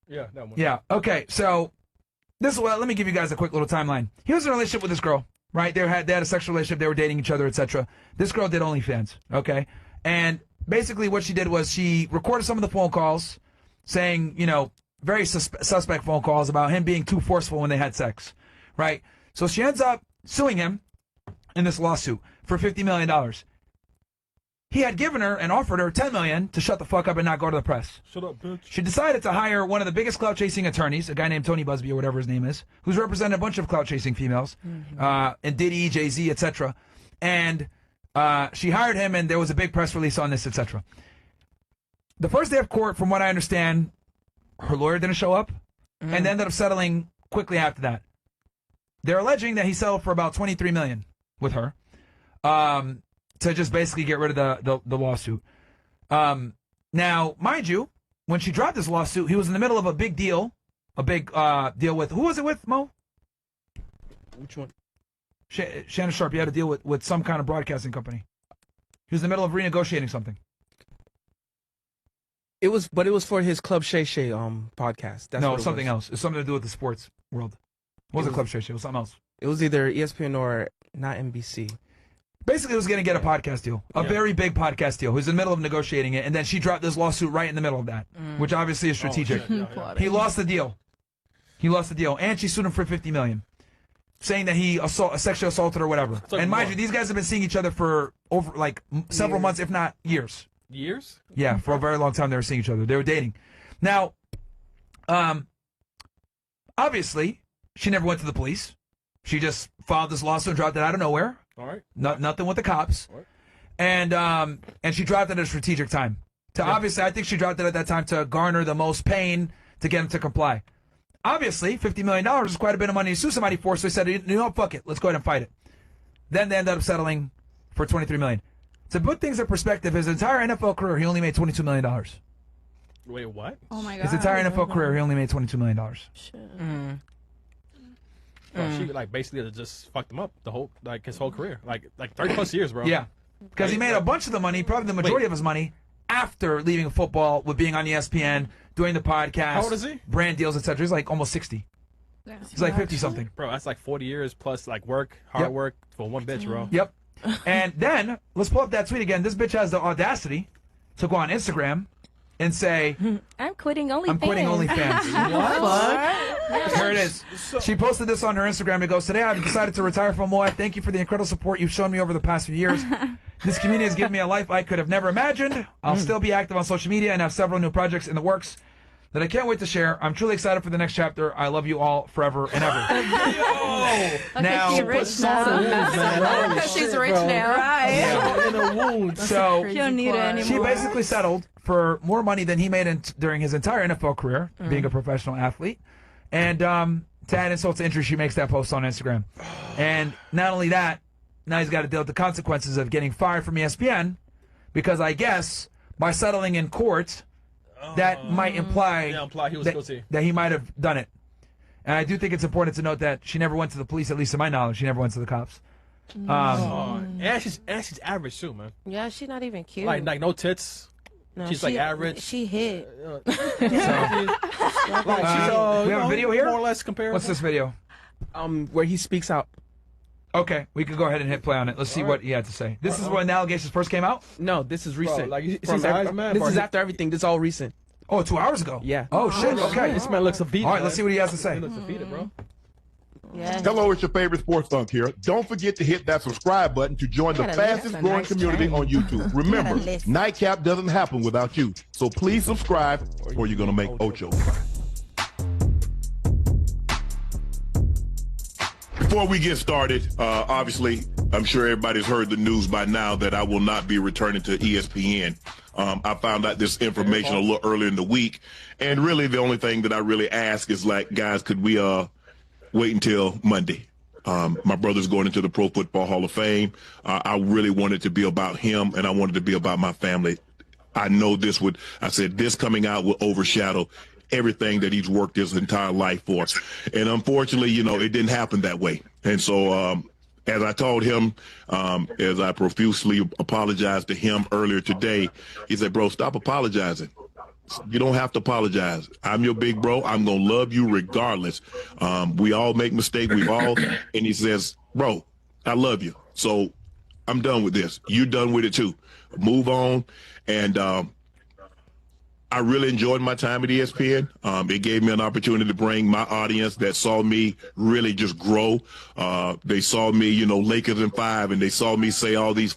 Yeah, that one. Yeah. Okay. So this is what. Let me give you guys a quick little timeline. He was in a relationship with this girl, right? They had a sexual relationship. They were dating each other, etc. This girl did OnlyFans. Okay, and basically what she did was she recorded some of the phone calls, saying, very suspect phone calls about him being too forceful when they had sex, right? So she ends up suing him in this lawsuit for $50 million. He had given her and offered her $10 million to shut the fuck up and not go to the press. Shut up, bitch. She decided to hire one of the biggest clout-chasing attorneys, a guy named Tony Busby or whatever his name is, who's represented a bunch of clout-chasing females, and Diddy, Jay-Z, etc. And she hired him, and there was a big press release on this, etc. The first day of court, from what I understand, her lawyer didn't show up, and they ended up settling quickly after that. They're alleging that he settled for about $23 million with her, to just basically get rid of the lawsuit. Now, mind you, when she dropped this lawsuit, he was in the middle of a big deal deal with, who was it with, Mo? Which one? Shannon Sharpe. He had a deal with some kind of broadcasting company. He was in the middle of renegotiating something. It was for his Club Shay Shay podcast. That's no, something else. It's something to do with the sports world. It wasn't Club Shay Shay. It was something else. It was either ESPN or not NBC. Basically, he was going to get a podcast deal, a very big podcast deal. He was in the middle of negotiating it, and then she dropped this lawsuit right in the middle of that, which obviously is strategic. He lost the deal. And she sued him for $50 million, saying that he sexually assaulted her, or whatever. And mind you, these guys have been seeing each other for over several months, if not years. Years? Yeah, for a very long time they were seeing each other. They were dating. Now, obviously, she never went to the police. She just filed this lawsuit and dropped it out of nowhere. All right. Nothing with the cops. All right. And she dropped it at a strategic time. Obviously, I think she dropped it at that time to garner the most pain to get him to comply. Obviously, $50 million is quite a bit of money to sue somebody for, so they said, fuck it, let's go ahead and fight it. Then they ended up settling for $23 million. To put things in perspective, his entire NFL career, he only made $22 million. Wait, what? Oh my god. His entire NFL career, he only made $22 million. Shit. She basically just fucked him up his whole career, like 30+ years, bro. Yeah, because he made a bunch of the money, probably the majority of his money, after leaving football with being on ESPN, doing the podcast. How old is he? Brand deals, etc. He's like almost 60. Yeah. He's like 50 something. Bro, that's like 40 years plus hard work for one bitch, bro. Yep. And then let's pull up that tweet again. This bitch has the audacity to go on Instagram and say, I'm quitting OnlyFans. I'm quitting OnlyFans. What? Here it is. She posted this on her Instagram. It goes, today I've decided to retire from Moab. Thank you for the incredible support you've shown me over the past few years. This community has given me a life I could have never imagined. I'll still be active on social media and have several new projects in the works that I can't wait to share. I'm truly excited for the next chapter. I love you all forever and ever. Now, she's rich now. She's rich now. Right. In a wound. So She don't need it anymore. she basically settled for more money than he made during his entire NFL career, being a professional athlete. And to add insult to injury, she makes that post on Instagram. And not only that, now he's got to deal with the consequences of getting fired from ESPN, because I guess by settling in court, that might imply, he was guilty. that he might have done it. And I do think it's important to note that she never went to the police, at least to my knowledge. She never went to the cops. And she's average too, man. Yeah, she's not even cute. Like no tits. No, she's like average. She hit. We have a video here? More or less comparable. What's this video? Where he speaks out. Okay, we could go ahead and hit play on it. Let's see what he had to say. This is when the allegations first came out? No, this is recent. you From see eyes, man. this is after everything. This is all recent. Oh, 2 hours ago? Yeah. Oh, shit, okay. This man looks defeated. All right, let's see what he has to say. He looks defeated, bro. Yeah. Hello, it's your favorite sports thunk here. Don't forget to hit that subscribe button to join the Gotta fastest listen, growing nice community try. on YouTube. Remember, Gotta listen. Nightcap doesn't happen without you. So please subscribe or you're going to make Ocho cry. Before we get started, obviously, I'm sure everybody's heard the news by now that I will not be returning to ESPN. I found out this information a little earlier in the week, and really the only thing that I really ask is, like, guys, could we wait until Monday? My brother's going into the Pro Football Hall of Fame. I really wanted to be about him, and I wanted to be about my family. I know this coming out will overshadow everything that he's worked his entire life for. And unfortunately, it didn't happen that way. And so, as I told him, as I profusely apologized to him earlier today, he said, bro, stop apologizing. You don't have to apologize. I'm your big bro. I'm going to love you regardless. We all make mistakes. And he says, bro, I love you. So I'm done with this. You're done with it too. Move on. And I really enjoyed my time at ESPN. It gave me an opportunity to bring my audience that saw me really just grow. They saw me, you know, Lakers in 5, and they saw me say all these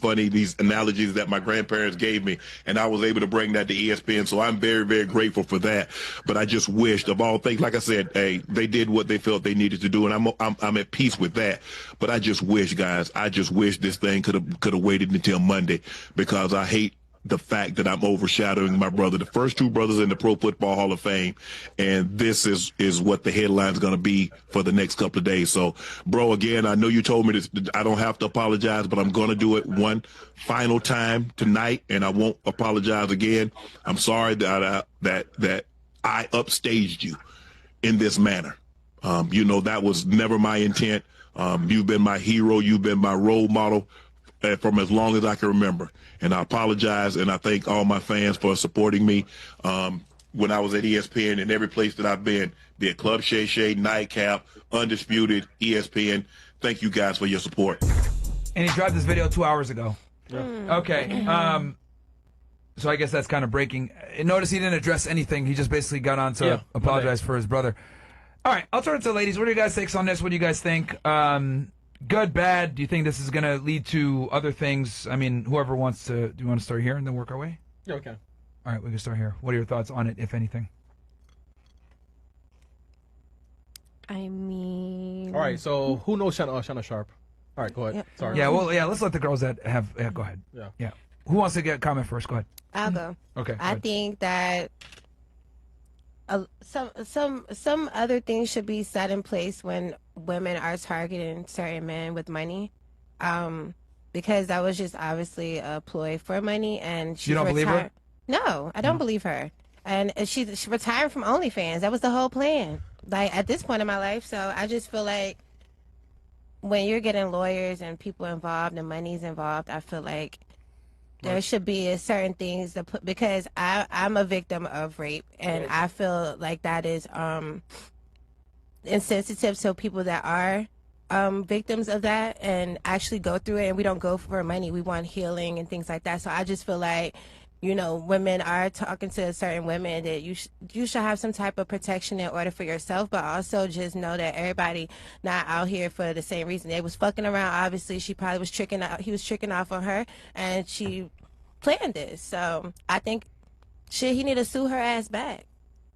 analogies that my grandparents gave me, and I was able to bring that to ESPN. So I'm very, very grateful for that. But I just wished, of all things, like I said, hey, they did what they felt they needed to do, and I'm at peace with that. But I just wish, guys, this thing could have waited until Monday, because I hate the fact that I'm overshadowing my brother, the first 2 brothers in the Pro Football Hall of Fame, and this is what the headline's going to be for the next couple of days. So, bro, again, I know you told me this, I don't have to apologize, but I'm going to do it one final time tonight, and I won't apologize again. I'm sorry that I upstaged you in this manner. You know, that was never my intent. You've been my hero. You've been my role model from as long as I can remember. And I apologize, and I thank all my fans for supporting me when I was at ESPN and every place that I've been, be it Club Shay Shay, Nightcap, Undisputed, ESPN. Thank you guys for your support. And he dropped this video 2 hours ago. Yeah. Okay. So I guess that's kind of breaking. Notice he didn't address anything. He just basically got on to apologize for his brother. All right, I'll turn it to the ladies. What are you guys' takes on this? What do you guys think? Good, bad? Do you think this is going to lead to other things? I mean, whoever wants to, do you want to start here and then work our way? Yeah, okay. All right, we can start here. What are your thoughts on it, if anything? I mean, All right, so who knows Shanna Sharp? All right, go ahead. Yep. Sorry. Yeah, well, yeah, let's let the girls that have, go ahead. Yeah. Who wants to get a comment first? Go ahead. I'll go. Okay. I think that some other things should be set in place when women are targeting certain men with money, because that was just obviously a ploy for money. And she's You don't believe her? No, I don't believe her. And she's retiring from OnlyFans. That was the whole plan. Like, at this point in my life, so I just feel like when you're getting lawyers and people involved and money's involved, I feel like there should be certain things to put, because I'm a victim of rape, and I feel like that is insensitive to people that are victims of that and actually go through it. And we don't go for money. We want healing and things like that. So I just feel like, you know, women are talking to certain women that you should have some type of protection in order for yourself, but also just know that everybody not out here for the same reason. They was fucking around. Obviously, he was tricking off on her, and she planned this. So I think he need to sue her ass back.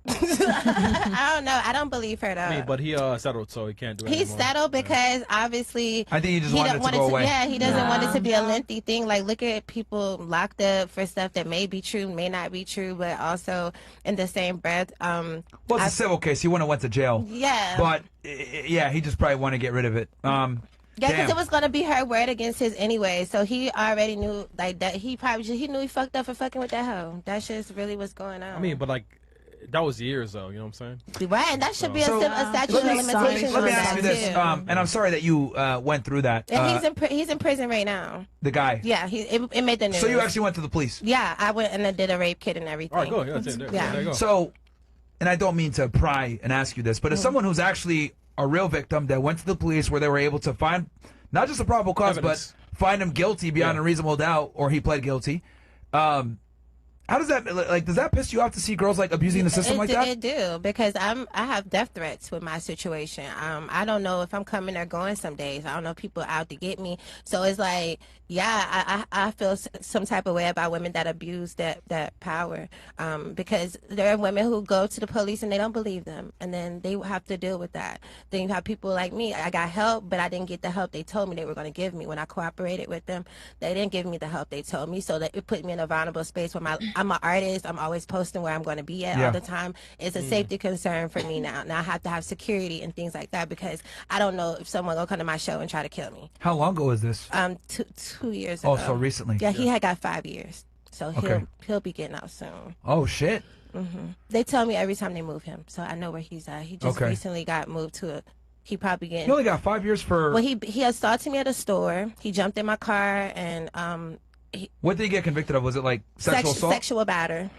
I don't know. I don't believe her though. I mean, but he settled, so he can't do it He anymore. settled because obviously I think he just wanted it to go away. Yeah, he doesn't want it to be a lengthy thing. Like, look at people locked up for stuff that may be true, may not be true, but also in the same breath. Well, it's a civil case. He wouldn't have went to jail. Yeah. But yeah, he just probably want to get rid of it. Yeah, because damn. it was gonna be her word against his anyway. So he already knew, like, that he knew he fucked up for fucking with that hoe. That's just really what's going on. I mean, but like, that was years though. You know what I'm saying? Right, and that should be a statute of let limitations me on ask that you this, too. and I'm sorry that you went through that. And he's in prison right now. The guy. Yeah, it made the news. So you actually went to the police? Yeah, I went and I did a rape kit and everything. All right, go. Yeah, that's it. There you go. So, and I don't mean to pry and ask you this, but as someone who's actually a real victim that went to the police where they were able to find not just a probable cause, Evidence. but find him guilty beyond a reasonable doubt, or he pled guilty. How does that, like, does that piss you off to see girls, like, abusing the system like that? It do, because I have death threats with my situation. I don't know if I'm coming or going some days. I don't know if people out to get me. So it's like, yeah, I feel some type of way about women that abuse that power, because there are women who go to the police and they don't believe them, and then they have to deal with that. Then you have people like me. I got help, but I didn't get the help they told me they were going to give me when I cooperated with them. They didn't give me the help they told me, so that it put me in a vulnerable space where I'm an artist. I'm always posting where I'm going to be at all the time. It's a safety concern for me now. Now I have to have security and things like that, because I don't know if someone will come to my show and try to kill me. How long ago is this? 2 years ago. Oh, so recently. Yeah, he had got 5 years, so he'll be getting out soon. Oh shit. They tell me every time they move him, so I know where he's at. He just recently got moved to he probably getting. He only got 5 years for. Well, he assaulted me at a store. He jumped in my car and what did he get convicted of? Was it like sexual assault? Sexual batter.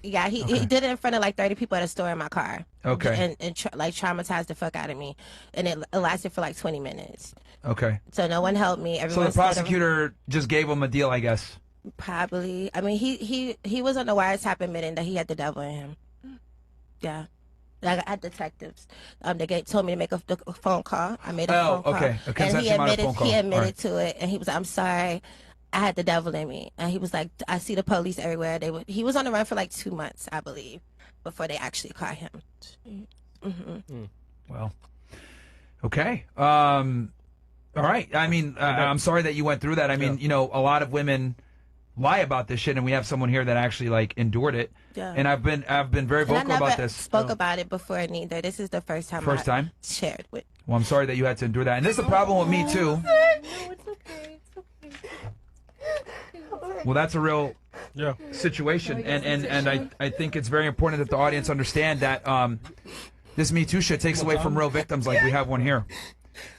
Yeah, he did it in front of like 30 people at a store in my car. Okay. And like traumatized the fuck out of me, and it lasted for like 20 minutes. Okay. So no one helped me. So Everyone the prosecutor just gave him a deal, I guess. probably. I mean, he was on the wiretap admitting that he had the devil in him. Yeah. Like I had detectives. They told me to make a phone call. I made a phone call. Okay. Okay. And So he that's a admitted phone call. he admitted All right. to it, and he was like, "I'm sorry, I had the devil in me." And he was like, "I see the police everywhere." He was on the run for like 2 months, I believe, before they actually caught him. Well, okay. All right. I mean, I'm sorry that you went through that. I mean, a lot of women lie about this shit, and we have someone here that actually like endured it. Yeah. And I've been very And I vocal never about this. spoke about it before neither. This is the first time. First time? shared with. Well, I'm sorry that you had to endure that. And this is a problem with me too. No, it's okay. It's okay. Well, that's a real Yeah. situation, and I think it's very important that the audience understand that this Me Too shit takes away from real victims like we have one here.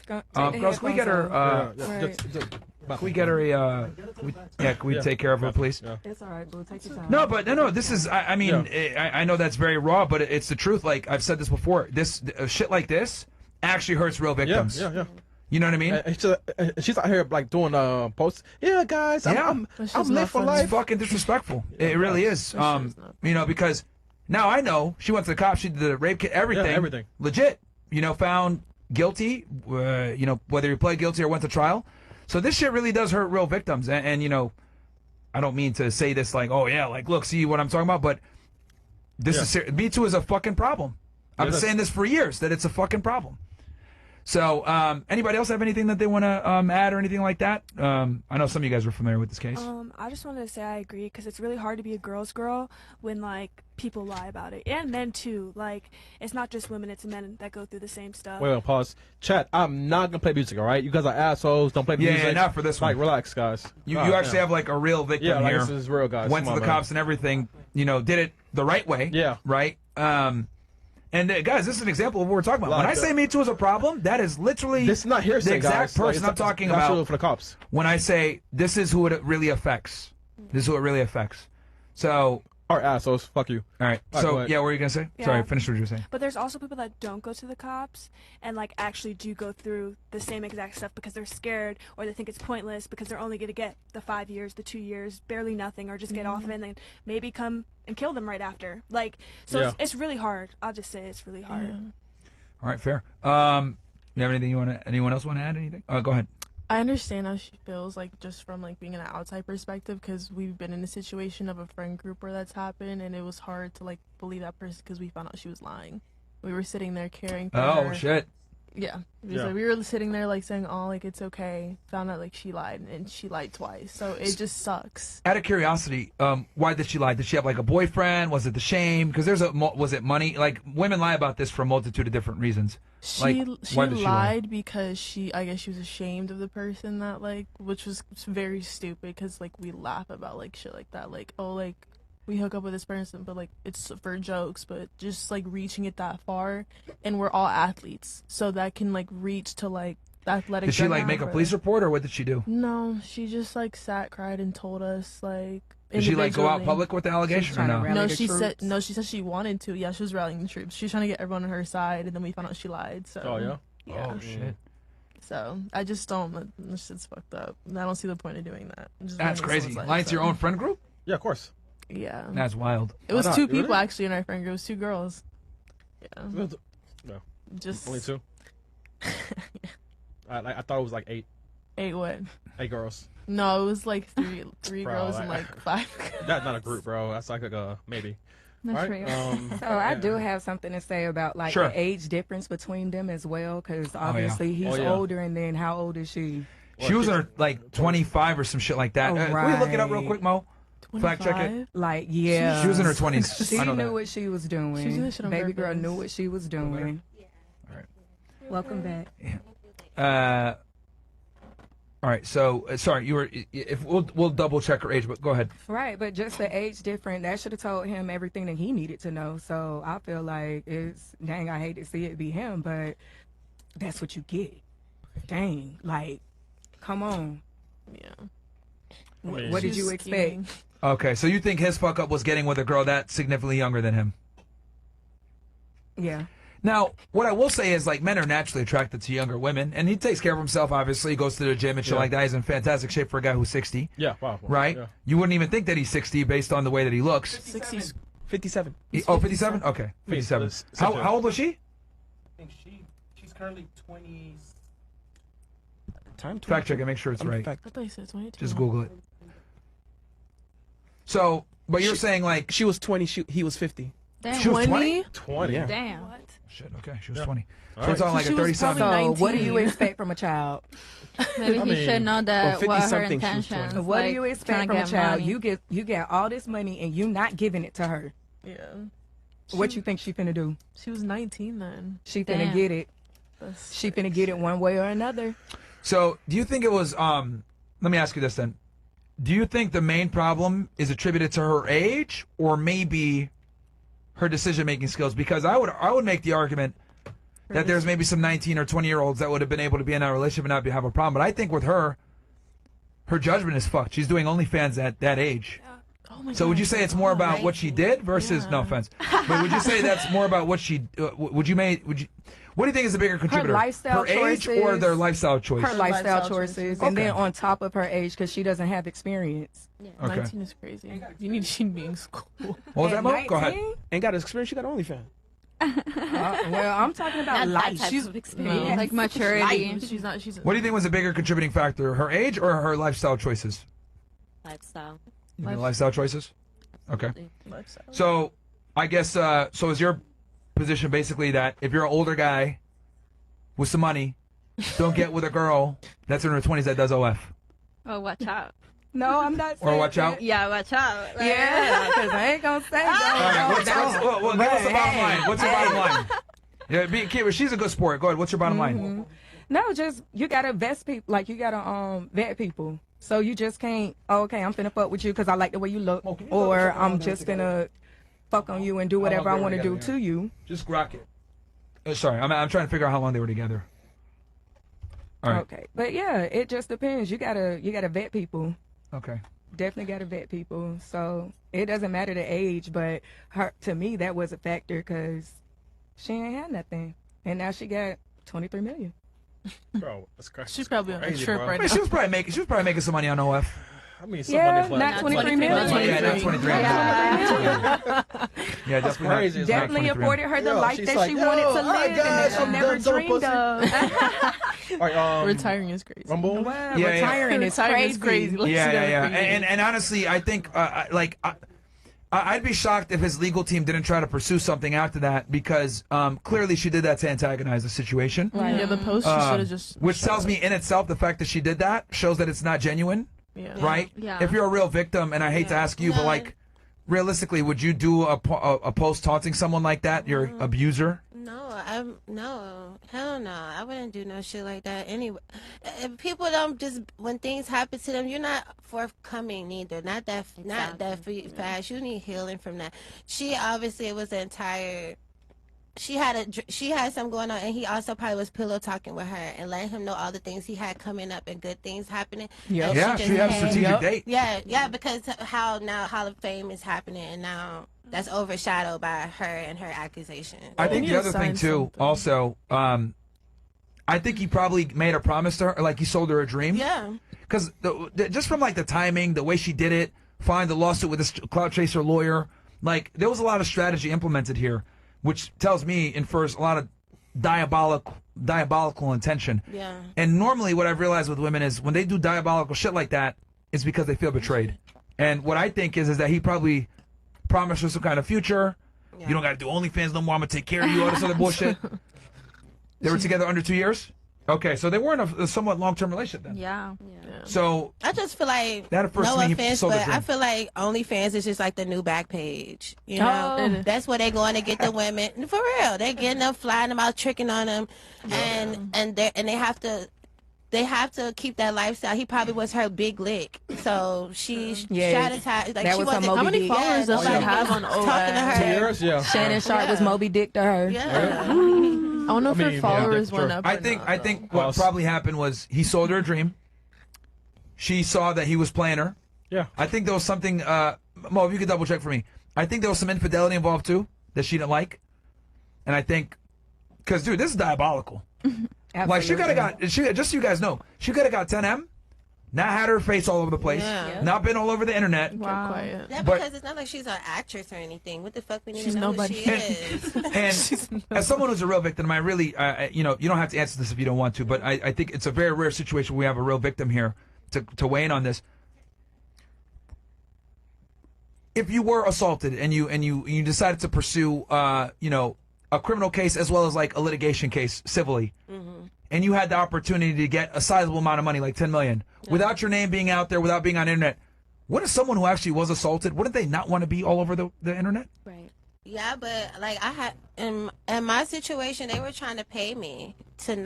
Girls, can we get her? Can we get her a? Can we take care of her, please? It's all right, boo. Take your time. No, but no. This is. I mean, I know that's very raw, but it's the truth. Like I've said this before. This shit like this actually hurts real victims. Yeah. You know what I mean? She's out here like doing posts. Yeah, guys, I'm lit for It's life. fucking disrespectful. It really is. Because now I know she went to the cops. She did the rape kit, everything. Yeah, everything. Legit. Found guilty. Whether you pled guilty or went to trial. So this shit really does hurt real victims. And I don't mean to say this like, oh yeah, like look, see what I'm talking about, but this is serious. Me Too is a fucking problem. I've been saying this for years that it's a fucking problem. So, anybody else have anything that they want to add or anything like that? I know some of you guys were familiar with this case. I just wanted to say I agree because it's really hard to be a girl's girl when like people lie about it, and men too. Like it's not just women; it's men that go through the same stuff. Wait, pause. Chat. I'm not gonna play music. All right, you guys are assholes. Don't play music. Yeah, not for this one. Like, relax, guys. You actually have like a real victim Yeah, like, here. this is real, guys. Went Come to the on, man. cops and everything. Did it the right way. Yeah. Right. And guys, this is an example of what we're talking about. When I say Me Too is a problem, that is literally This is not hearsay, the exact guys. Like, person it's I'm talking not about. for the cops. When I say this is who it really affects. This is who it really affects. So, All right, assholes. Fuck you. all right. All right, So, go ahead. yeah, what were you gonna say? Yeah. Sorry, finish what you were saying. But there's also people that don't go to the cops and like actually do go through the same exact stuff because they're scared or they think it's pointless because they're only going to get the 5 years, the 2 years, barely nothing, or just get off of it and then maybe come and kill them right after. Like, so Yeah. it's really hard. I'll just say it's really hard. All right, fair. You have anything anyone else want to add anything? Go ahead. I understand how she feels, like, just from, like, being an outside perspective, because we've been in a situation of a friend group where that's happened, and it was hard to, like, believe that person because we found out she was lying. We were sitting there caring for her. Oh, shit. Yeah. Yeah. Like, we were sitting there, like, saying, oh, like, it's okay. Found out, like, she lied, and she lied twice. So it just sucks. Out of curiosity, why did she lie? Did she have like a boyfriend? Was it the shame? Because was it money? Like women lie about this for a multitude of different reasons. Like, She why did she lie? lied because I guess she was ashamed of the person that, like, which was very stupid because, like, we laugh about, like, shit like that. Like, oh, like, we hook up with this person, but, like, it's for jokes, but just, like, reaching it that far, and we're all athletes, so that can, like, reach to, like, the athletic. Did she like make a police report or what did she do? No, she just, like, sat, cried, and told us, like, Did she like go out individually. public with the allegation or trying to no? rally No, the she said troops. she said she wanted to. Yeah, she was rallying the troops. She was trying to get everyone on her side, and then we found out she lied. So. Oh yeah. Yeah. Oh shit. So I just don't. This shit's fucked up. I don't see the point of doing that. Just That's ruining crazy. someone's life, Lying to your so. own friend group? Yeah, of course. Yeah. That's wild. It was Why not? two people Really? actually in our friend group. It was two girls. Yeah. No, Just only two. I thought it was like eight 8 what? girls. No, it was like three Bro, girls and like- like 5. That's not a group, bro. That's like a maybe. That's Right? real. So I do have something to say about like Sure. the age difference between them as well, because obviously he's Oh, yeah. older, and then how old is she? She was in her like 25 or some shit like that. Oh, Can we look it up real right. quick, Mo? Fact check it. Like, yeah, She was in her 20s. She I know knew that. what she was doing. She did shit on Baby girl purpose. knew what she was doing. All right. Welcome back. All right. So sorry, you were. If we'll double check her age, but go ahead. Right, but just the age difference, that should have told him everything that he needed to know. So I feel like it's, dang, I hate to see it be him, but that's what you get. Dang, like, come on. Yeah. mean, What did She's you expect? scheming. Okay, so you think his fuck up was getting with a girl that's significantly younger than him? Yeah. Now, what I will say is, like, men are naturally attracted to younger women, and he takes care of himself, obviously. He goes to the gym and shit like that. He's in fantastic shape for a guy who's 60. Yeah, wow. Right? Yeah. You wouldn't even think that he's 60 based on the way that he looks. 57. Oh, 57? Okay, 57. How old was she? I think she's currently 20. Time Fact check it, make sure it's right. I thought you said 22. Just Google it. So, but you're saying, like... She was 20, he was 50. Damn. She was 20? 20. Yeah. Damn. Shit, okay, she was 20. So All it's right. on like So a she was 30-something. probably So what do 19. you expect from a child? Maybe I he mean, should know that well, what her 50-something, she was intentions. 20. What do like, you trying expect to from a get child? money. You get all this money and you not giving it to her. Yeah. What you think she finna do? She was 19 then. She finna Damn. get it. That's She finna get it one way or another. So, do you think it was, let me ask you this then. Do you think the main problem is attributed to her age or maybe her decision-making skills? Because I would make the argument that there's maybe some 19 or 20-year-olds that would have been able to be in that relationship and not have a problem. But I think with her judgment is fucked. She's doing OnlyFans at that age. Oh my So would you God. say it's more about what she did versus, no offense, but would you say that's more about what she, what do you think is the bigger contributor? lifestyle Her age or choices. their lifestyle choice? Her lifestyle lifestyle choices, choices. and then Okay. on top of her age, because she doesn't have experience. Okay. 19 is crazy. You need she be in school. What was that, At Mo? Go ahead. 19? Ain't got experience, she got OnlyFans. Well, I'm talking about Not that life. type She's of experience. No. Like maturity. She's not. She's. What do you think was a bigger contributing factor, her age or her lifestyle choices? Lifestyle. You think lifestyle choices? Okay. lifestyle. So, I guess, so is your position basically that if you're an older guy with some money, don't get with a girl that's in her 20s that does OF? Oh, watch out. No, I'm not Or saying watch out? that. Yeah, watch out. Like, Yeah, because I ain't gonna say All right, no. what's the bottom line? What's your bottom line? Yeah, Kira, she's a good sport. Go ahead. What's your bottom line? No, just you gotta vet people. Like you gotta vet people. So you just can't. Oh, okay, I'm finna fuck with you because I like the way you look, or I'm just finna fuck on you and do whatever I want to do to you. Just rock it. Sorry, I'm trying to figure out how long they were together. All right. Okay, but yeah, it just depends. You gotta vet people. Okay. Definitely gotta vet people. So it doesn't matter the age, but to me that was a factor because she ain't had nothing, and now she got 23 million. Bro, that's crazy. She's probably on a Crazy, trip bro. right I mean, now. she was probably making some money on OF. I mean, some Yeah, money for not 23 million. Yeah, not 23. Yeah, definitely. crazy. Not, It's Definitely 23. afforded her the Yo, life she's that like, she yo, wanted to all right, live guys, and that she I'm never done selling dreamed pussy. of. All right, Retiring is crazy. Rumble. Wow, Yeah, retiring is crazy. Like, Yeah, she's yeah, never yeah. crazy. And honestly, I think I'd be shocked if his legal team didn't try to pursue something after that because clearly she did that to antagonize the situation. Right. Yeah, the post she should have just. Which shut tells up. me in itself the fact that she did that shows that it's not genuine, Yeah. right? Yeah. If you're a real victim, and I hate to ask you, but No. like, realistically, would you do a post taunting someone like that, your abuser? No, hell no. I wouldn't do no shit like that anyway. People don't just when things happen to them, you're not forthcoming neither. Not that fast. You need healing from that. She obviously it was the entire. She had something going on, and he also probably was pillow talking with her and letting him know all the things he had coming up and good things happening. Yep. And Yeah, just she had a came- strategic date. Yeah, because how now Hall of Fame is happening, and now that's overshadowed by her and her accusations. I think need the to other thing sign too, something. also, I think he probably made a promise to her, like he sold her a dream. Yeah. Because just from like the timing, the way she did it, find the lawsuit with this clout chaser lawyer, like there was a lot of strategy implemented here, which tells me infers a lot of diabolical intention. Yeah. And normally, what I've realized with women is when they do diabolical shit like that, it's because they feel betrayed. And what I think is that he probably promised her some kind of future. Yeah. You don't got to do OnlyFans no more. I'm gonna take care of you. All this other bullshit. They were together under 2 years. Okay, so they were in a somewhat long-term relationship then. Yeah. So I just feel like That first no thing he offense, sold the but dream. I feel like OnlyFans is just like the new back page. You Oh. know, that's where they're going to get the women for real. They're getting them, flying them out, tricking on them, and they have to. They have to keep that lifestyle. He probably was her big lick, so she Yes. strategized. Like That she was her wasn't. Moby How many Dick. followers does she nobody have was on talking to OF? 2 her? years, yeah. Shannon Sharp was Moby Dick to her. Yeah. I don't know if I her mean, yeah, followers sure. went up. I or think not, I though. think what Plus- probably happened was he sold her a dream. She saw that he was playing her. Yeah. I think there was something. Mo, if you could double check for me, I think there was some infidelity involved too that she didn't like, and I think, because dude, this is diabolical. Like she could have got. Just so you guys know, she could have got 10M. Not had her face all over the place. Yeah. Not been all over the internet. Wow. Quiet. Yeah, But- because it's not like she's an actress or anything. What the fuck we need She's to know nobody. who she is? And as someone who's a real victim, I really, you know, you don't have to answer this if you don't want to, but I think it's a very rare situation where we have a real victim here to weigh in on this. If you were assaulted and you decided to pursue, you know, a criminal case as well as like a litigation case civilly, and you had the opportunity to get a sizable amount of money, like 10 million, without your name being out there, without being on the internet, wouldn't someone who actually was assaulted, wouldn't they not want to be all over the internet? Right. Yeah, but like I had in my situation, they were trying to pay me to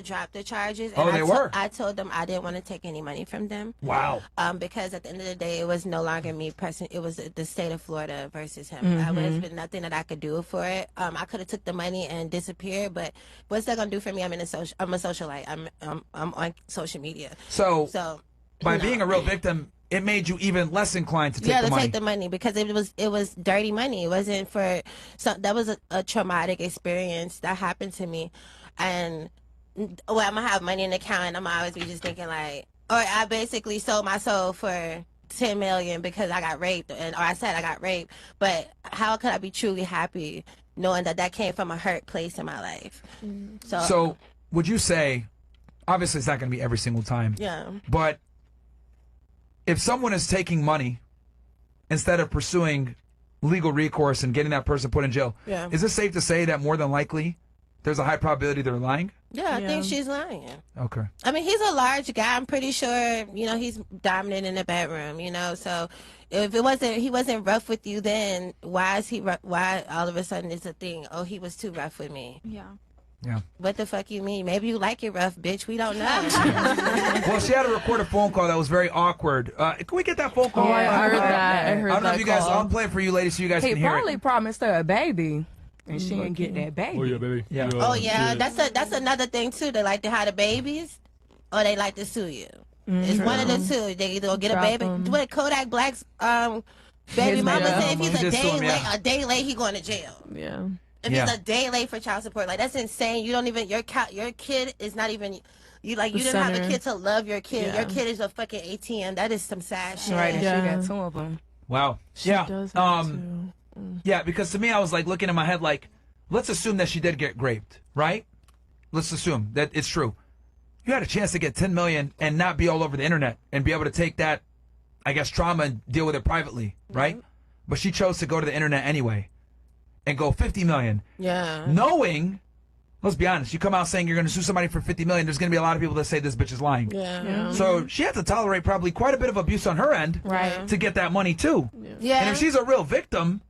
drop the charges. Oh, they were? I told them I didn't want to take any money from them. Wow. Because at the end of the day, it was no longer me pressing. It was the state of Florida versus him. There's been nothing that I could do for it. I could have took the money and disappeared, but what's that gonna do for me? I'm a socialite. I'm on social media. So by you know. being a real victim, it made you even less inclined to take Yeah, the to money. take the money because it was dirty money. It wasn't for that was a traumatic experience that happened to me, and well, I'm gonna have money in the account, and I'm gonna always be just thinking like, or I basically sold my soul for 10 million because I got raped, or I said I got raped. But how could I be truly happy knowing that came from a hurt place in my life? So would you say, obviously it's not going to be every single time, yeah. but if someone is taking money instead of pursuing legal recourse and getting that person put in jail, Yeah. is it safe to say that more than likely there's a high probability they're lying? Yeah, I think she's lying. Okay. I mean, he's a large guy. I'm pretty sure, you know, he's dominant in the bedroom, you know. So if he wasn't rough with you then, why all of a sudden it's a thing? Oh, he was too rough with me. Yeah. Yeah. What the fuck you mean? Maybe you like it rough, bitch. We don't know. Well, she had to record a phone call that was very awkward. Can we get that phone call? Yeah, I heard that. I heard I don't know if that you guys, call. I'll play it for you ladies so you guys He can hear probably it. promised her a baby, and she didn't get that baby. Oh yeah, baby. Yeah. Oh yeah, that's another thing too. They like to have the babies, or they like to sue you. It's one of the two. They either go get Drop a baby. 'em. What Kodak Black's baby His mama baby said, if mama. he's He a just day told me, late, yeah. a day late, he going to jail. Yeah. If Yeah. he's a day late for child support, like that's insane. You don't even your kid is not even you like The you didn't have a center. kid to love your kid. Yeah. Your kid is a fucking ATM. That is some sad shit. Right, and Yeah. she got two of them. Wow. She yeah. does have to. Yeah, because to me, I was like looking in my head, like, let's assume that she did get raped, right? Let's assume that it's true. You had a chance to get 10 million and not be all over the internet and be able to take that, I guess, trauma and deal with it privately, right? But she chose to go to the internet anyway and go 50 million, Yeah. knowing. Let's be honest. You come out saying you're going to sue somebody for 50 million. There's going to be a lot of people that say this bitch is lying. Yeah. So she had to tolerate probably quite a bit of abuse on her end, Right. to get that money too. Yeah. And if she's a real victim,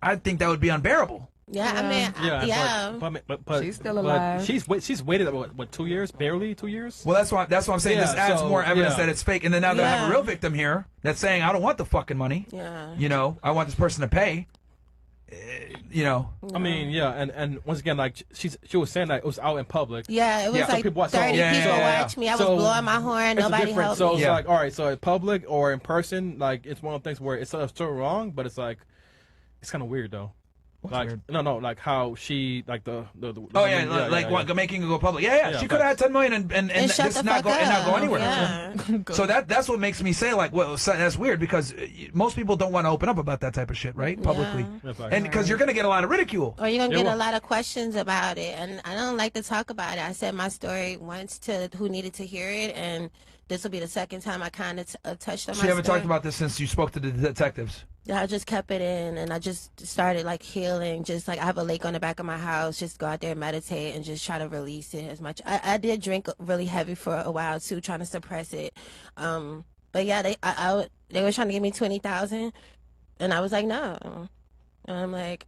I think that would be unbearable. Yeah. I mean, Yeah, but She's still but alive. she's waited what 2 years, barely 2 years. Well, that's why I'm saying this Yeah, adds so, more evidence yeah. that it's fake. And then now that I have a Yeah. real victim here that's saying I don't want the fucking money. Yeah. You know, I want this person to pay. You know. I mean, yeah, and once again, like she was saying that it was out in public. Yeah, it was Yeah. like So people- 30 Yeah, people yeah, yeah. watch me. I was So, blowing my horn. It's Nobody different. helped So me. it's Yeah. like, all right, so in public or in person, like it's one of the things where it's still wrong, but it's like it's kind of weird though. Like weird? no, like how she like the Oh yeah, like what, making it go public. Yeah, Yeah, she could have had 10 million and shut this the not fuck go and not go up. anywhere. Yeah. So that's what makes me say like, well, that's weird because most people don't want to open up about that type of shit, right? Publicly, It's like- and because you're gonna get a lot of ridicule. Or you're going to Yeah, get well- a lot of questions about it. And I don't like to talk about it. I said my story once to who needed to hear it. And this will be the second time I kind of touched on So my you haven't story. talked about this since you spoke to the detectives. I just kept it in and I just started like healing. Just like I have a lake on the back of my house. Just go out there and meditate and just try to release it as much. I did drink really heavy for a while too, trying to suppress it. But yeah, they were trying to give me 20,000 and I was like, no. And I'm like,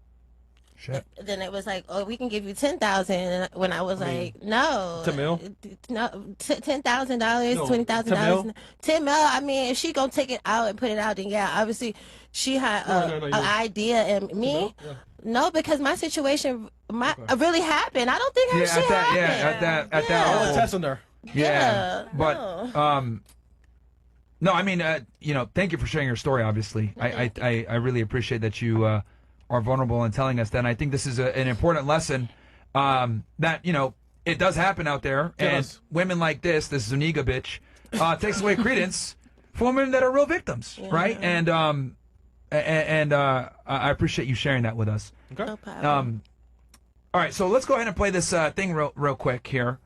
Shit. then it was like, oh, we can give you 10,000. And when I was like, no, Tamil? no, $10,000, No, $20,000, 10 mil. I mean, if she gonna take it out and put it out, then yeah, obviously she had No, an idea. And me, Yeah. no, because my situation, really happened. I don't think her Yeah, shit at that, happened. yeah, at that, I level. was testing her. Yeah, Yeah, but no. No, I mean, thank you for sharing your story. Obviously, I really appreciate that you are vulnerable and telling us that. And I think this is an important lesson that it does happen out there, and Yes. women like this Zuniga bitch, takes away credence for women that are real victims, right? And I appreciate you sharing that with us. Okay. No problem. All right, so let's go ahead and play this thing real quick here.